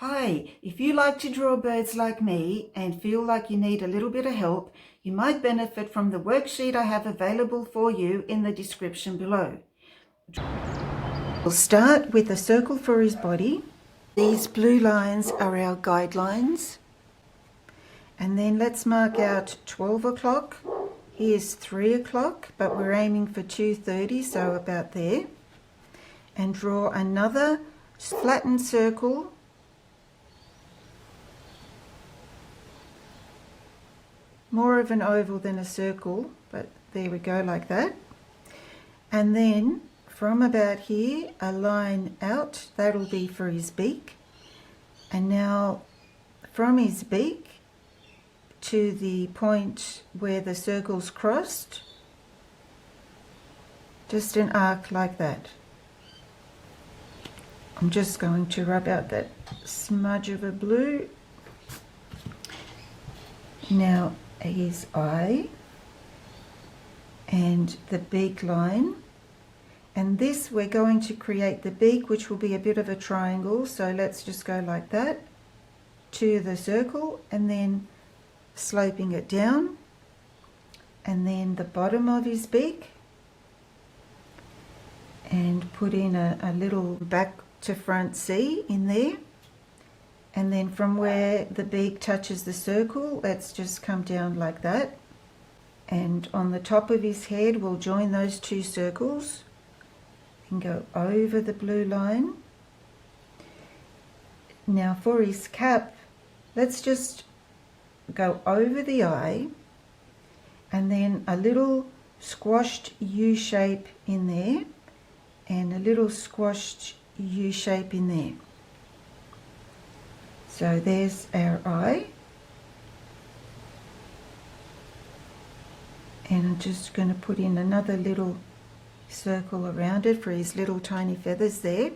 Hi, if you like to draw birds like me and feel like you need a little bit of help, you might benefit from the worksheet I have available for you in the description below. We'll start with a circle for his body. These blue lines are our guidelines. And then let's mark out 12 o'clock. Here's 3 o'clock, but we're aiming for 2:30, so about there. And draw another flattened circle more of an oval than a circle, but there we go, like that. And then from about here, a line out, that'll be for his beak. And now from his beak to the point where the circle's crossed, just an arc like that. I'm just going to rub out that smudge of a blue. Now his eye and the beak line, and this we're going to create the beak, which will be a bit of a triangle, so let's just go like that to the circle and then sloping it down, and then the bottom of his beak, and put in a little back to front C in there. And then from where the beak touches the circle, let's just come down like that. And on the top of his head, we'll join those two circles and go over the blue line. Now for his cap, let's just go over the eye and then a little squashed U shape in there and a little squashed U shape in there. So there's our eye, and I'm just going to put in another little circle around it for his little tiny feathers there.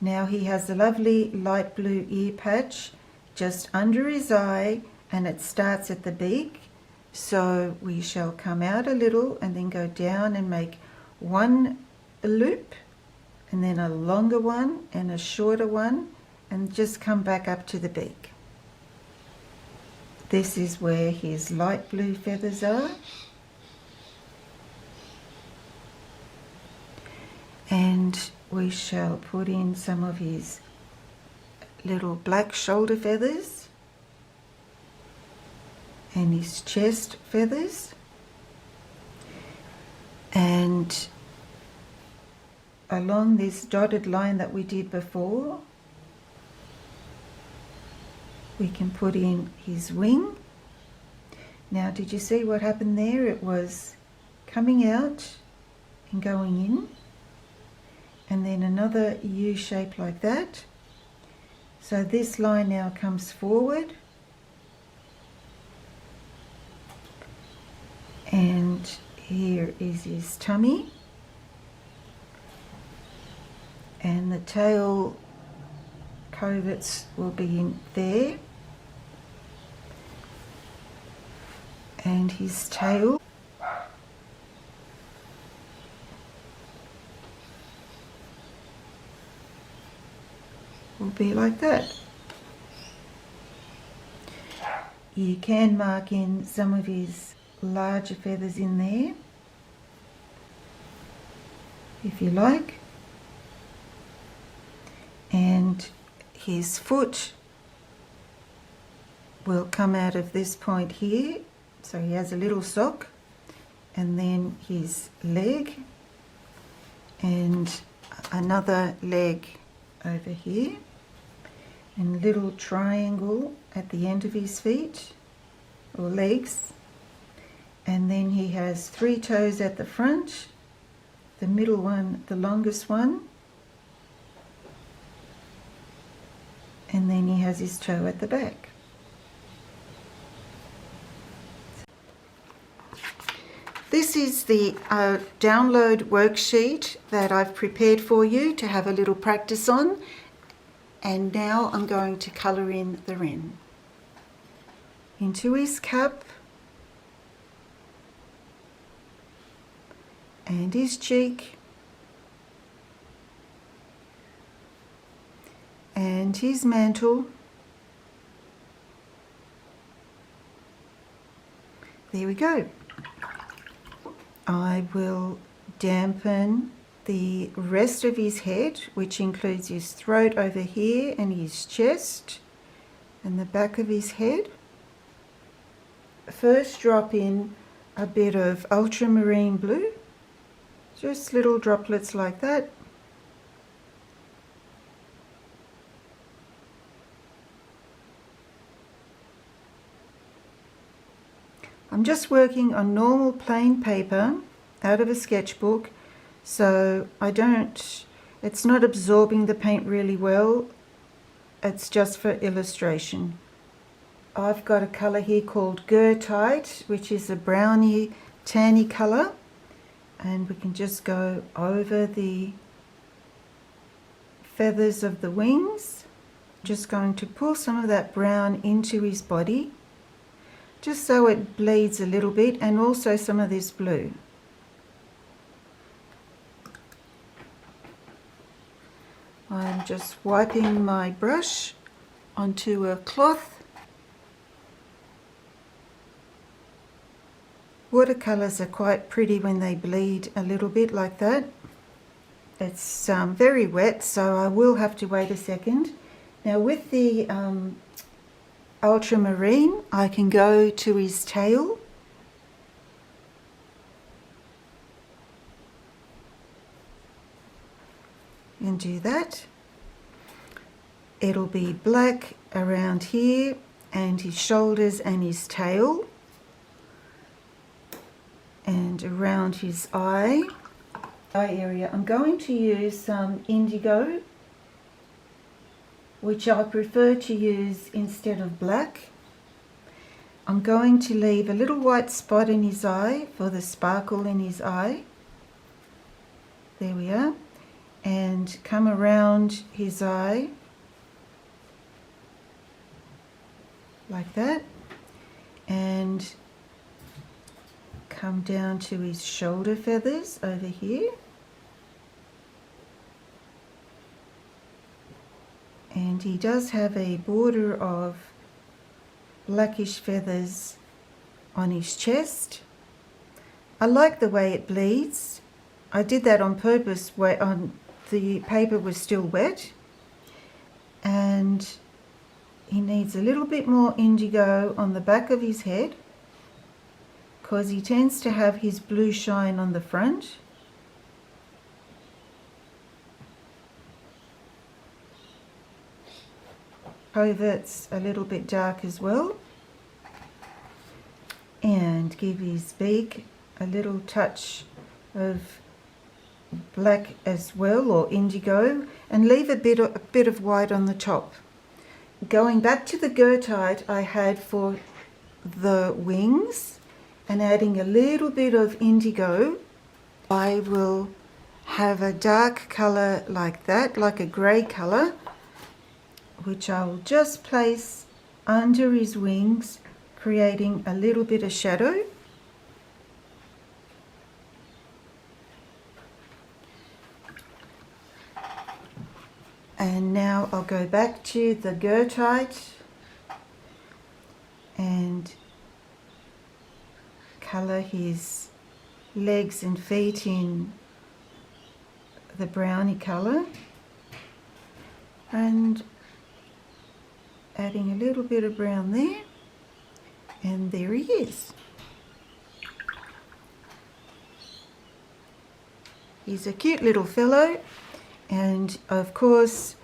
Now he has a lovely light blue ear patch just under his eye, and it starts at the beak, so we shall come out a little and then go down and make one loop and then a longer one and a shorter one, and just come back up to the beak. This is where his light blue feathers are. And we shall put in some of his little black shoulder feathers and his chest feathers. And along this dotted line that we did before, we can put in his wing. Now, did you see what happened there? It was coming out and going in, and then another U shape like that. So this line now comes forward, and here is his tummy, and the tail coverts will be in there, and his tail will be like that. You can mark in some of his larger feathers in there if you like, and his foot will come out of this point here, so he has a little sock, and then his leg and another leg over here, and a little triangle at the end of his feet or legs, and then he has 3 toes at the front, the middle one the longest one, and then he has his toe at the back. This is the download worksheet that I've prepared for you to have a little practice on, and now I'm going to colour in the wren. Into his cap and his cheek and and his mantle. There we go. I will dampen the rest of his head, which includes his throat over here and his chest and the back of his head. First drop in a bit of ultramarine blue, just little droplets like that. I'm just working on normal plain paper out of a sketchbook, so it's not absorbing the paint really well. It's just for illustration. I've got a colour here called Goethite, which is a browny tanny colour, and we can just go over the feathers of the wings. Just going to pull some of that brown into his body, just so it bleeds a little bit, and also some of this blue. I'm just wiping my brush onto a cloth. Watercolours are quite pretty when they bleed a little bit like that. It's very wet, so I will have to wait a second. Now with the ultramarine, I can go to his tail. And do that. It'll be black around here and his shoulders and his tail, and around his eye area. I'm going to use some indigo, which I prefer to use instead of black. I'm going to leave a little white spot in his eye for the sparkle in his eye. There we are. And come around his eye like that, and come down to his shoulder feathers over here, and he does have a border of blackish feathers on his chest. I like the way it bleeds. I did that on purpose when the paper was still wet, and he needs a little bit more indigo on the back of his head, because he tends to have his blue shine on the front. Covert's a little bit dark as well, and give his beak a little touch of black as well, or indigo, and leave a bit of white on the top. Going back to the Goethite I had for the wings and adding a little bit of indigo, I will have a dark colour like that, like a grey colour, which I will just place under his wings, creating a little bit of shadow. And now I'll go back to the Goethite and colour his legs and feet in the browny colour, and adding a little bit of brown there, and there he is. He's a cute little fellow. And of course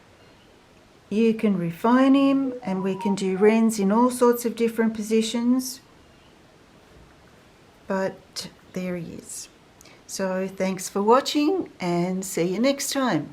you can refine him, and we can do wrens in all sorts of different positions, but there he is. So thanks for watching, and see you next time.